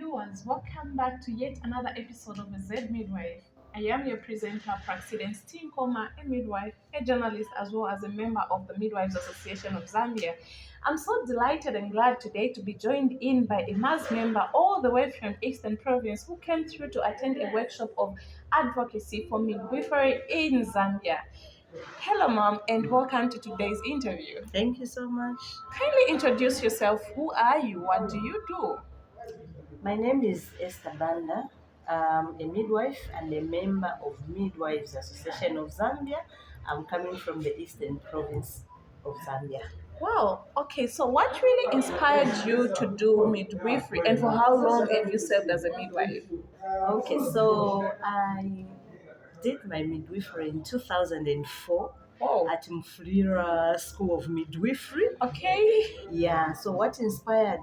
viewers, welcome back to yet another episode of the Zed Midwife. I am your presenter, Praxidence Tinkoma, a midwife, a journalist, as well as a member of the Midwives Association of Zambia. I'm so delighted and glad today to be joined in by a MAS member all the way from Eastern Province who came through to attend a workshop of advocacy for midwifery in Zambia. Hello, Mom, and welcome to today's interview. Thank you so much. Kindly introduce yourself. Who are you? What do you do? My name is Esther Banda. I'm a midwife and a member of Midwives Association of Zambia. I'm coming from the Eastern Province of Zambia. Wow. Okay. So, what really inspired you to do midwifery, and for how long have you served as a midwife? Okay, so I did my midwifery in 2004 Oh. at Mfulira School of Midwifery. Okay. Yeah, so what inspired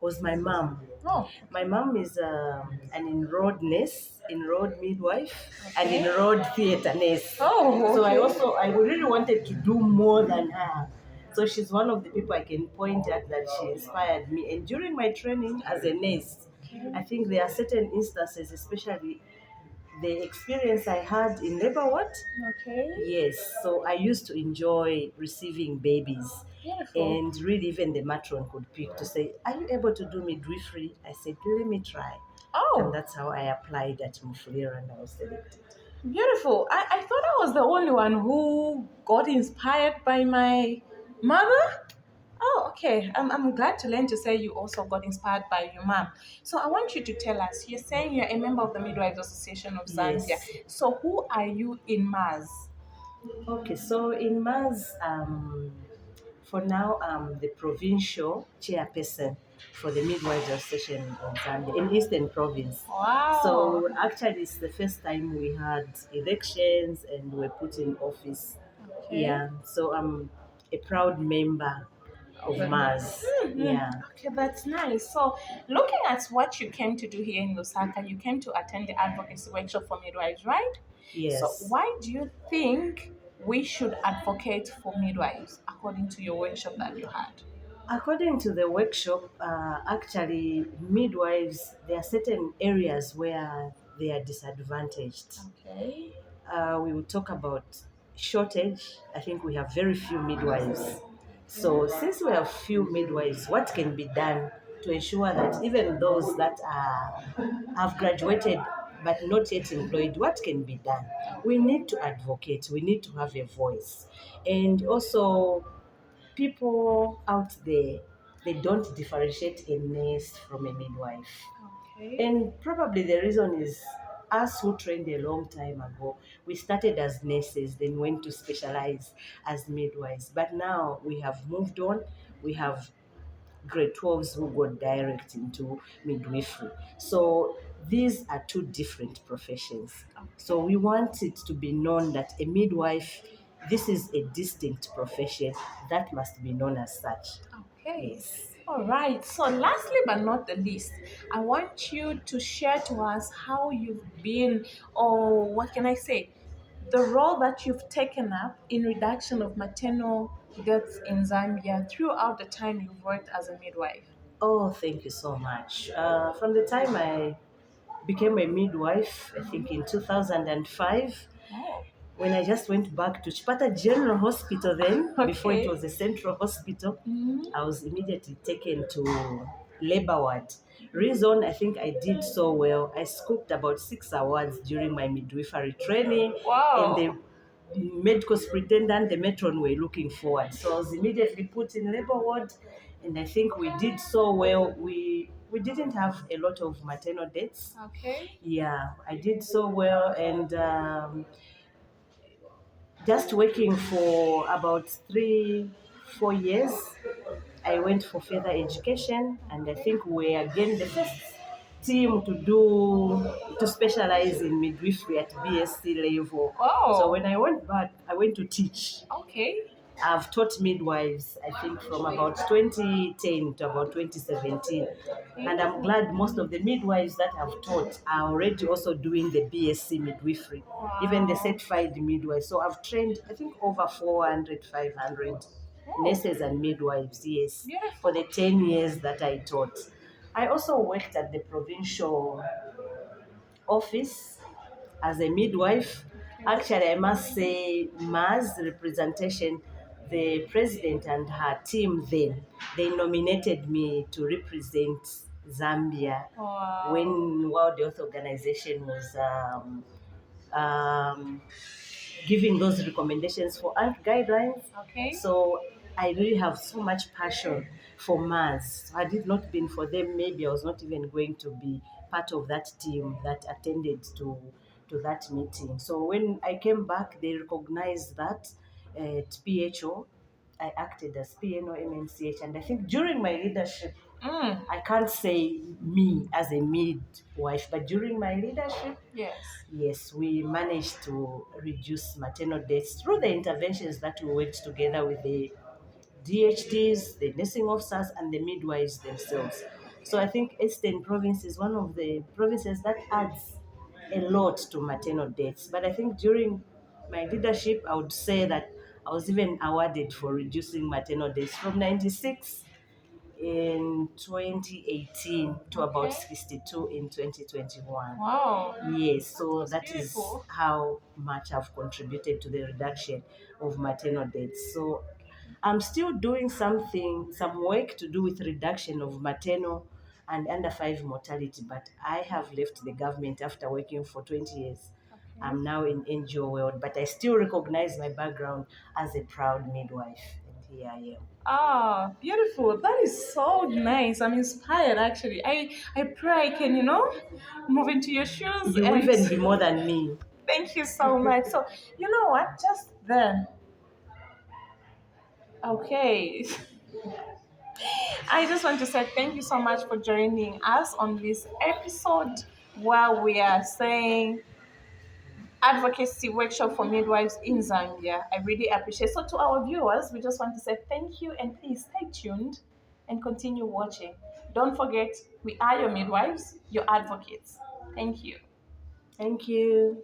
was my mom. Oh. My mom is an enrolled nurse, enrolled midwife, and Okay. enrolled theatre nurse. Oh. So Okay. I really wanted to do more than her. So she's one of the people I can point at that she inspired me. And during my training as a nurse, I think there are certain instances, especially the experience I had in labor ward. Okay. Yes, so I used to enjoy receiving babies. Beautiful. And really, even the matron could pick to say, "Are you able to do midwifery?" I said, "Let me try." And Oh, that's how I applied at Mufulira and I was selected. beautiful. I thought I was the only one who got inspired by my mother. Oh, okay. I'm glad to learn to say you also got inspired by your mom. So I want you to tell us, you're saying you're a member of the Midwives Association of Zambia. Yes. So who are you in MAS? Okay, so in MAS, for now, I'm the provincial chairperson for the Midwives Association of Zambia in Eastern Province. Wow. So actually, it's the first time we had elections and we were put in office. Okay. Yeah, so I'm a proud member of MAS. Mhm. Yeah. Okay, that's nice. So, looking at what you came to do here in Lusaka, you came to attend the advocacy workshop for midwives, right? Yes. So, why do you think we should advocate for midwives according to your workshop that you had? According to the workshop, actually, midwives, there are certain areas where they are disadvantaged. Okay. We will talk about shortage. I think we have very few midwives. So, since we have few midwives, what can be done to ensure that even those that have graduated but not yet employed, what can be done? We need to advocate, we need to have a voice. And also, people out there, they don't differentiate a nurse from a midwife. Okay. And probably the reason is us who trained a long time ago, we started as nurses, then went to specialize as midwives. But now we have moved on. We have grade 12s who go direct into midwifery. So these are two different professions. So we want it to be known that a midwife, this is a distinct profession that must be known as such. Okay. Yes. All right. So, lastly but not the least, I want you to share to us how you've been, or what can I say, the role that you've taken up in reduction of maternal deaths in Zambia throughout the time you've worked as a midwife. Oh, thank you so much. From the time I became a midwife, I think in 2005, Oh. when I just went back to Chipata General Hospital then, before it Okay. was a central hospital, Mhm. I was immediately taken to labor ward. Reason I think I did so well, I scooped about 6 awards during my midwifery training, and the Wow. medical superintendent, the matron were looking forward. So I was immediately put in labor ward, and I think we did so well. We didn't have a lot of maternal deaths. Okay. Yeah, I did so well, and just working for about 3-4 years, I went for further education, and I think we are again the first team to specialize in midwifery at BSc level. Wow. So when I went back, I went to teach. Okay. I've taught midwives, I think, from about 2010 to about 2017. And I'm glad most of the midwives that I've taught are already also doing the BSc midwifery, even the certified midwives. So I've trained, I think, over 400, 500 nurses and midwives, yes, Beautiful. for the 10 years that I taught. I also worked at the provincial office as a midwife. Actually, I must say, Ma's representation, the president and her team then, they nominated me to represent Zambia Wow. when World Health Organization was um, giving those recommendations for art guidelines. Okay. So I really have so much passion for Mars. Had it not been for them, maybe I was not even going to be part of that team that attended to that meeting. So when I came back, they recognized that at PHO, I acted as PNO MNCH, and I think during my leadership, Mm. I can't say me as a midwife, but during my leadership, Yes. yes, we managed to reduce maternal deaths through the interventions that we worked together with the DHTs, the nursing officers, and the midwives themselves. So I think Eastern Province is one of the provinces that adds a lot to maternal deaths. But I think during my leadership, I would say that I was even awarded for reducing maternal deaths from 96 in 2018 to about Okay. 62 in 2021. Wow. Yes, That so was that is beautiful. how much I've contributed to the reduction of maternal deaths. So I'm still doing some work to do with reduction of maternal and under five mortality, but I have left the government after working for 20 years. Okay. I'm now in NGO world, but I still recognize my background as a proud midwife, and here I am. Ah, beautiful. That is so nice. I'm inspired actually. I pray I can, move into your shoes You and even be more than me. thank you so much. So, you know what? Just then. Okay. I just want to say thank you so much for joining us on this episode where we are saying advocacy workshop for midwives in Zambia. I really appreciate. So to our viewers, we just want to say thank you and please stay tuned and continue watching. Don't forget, we are your midwives, your advocates. Thank you. Thank you.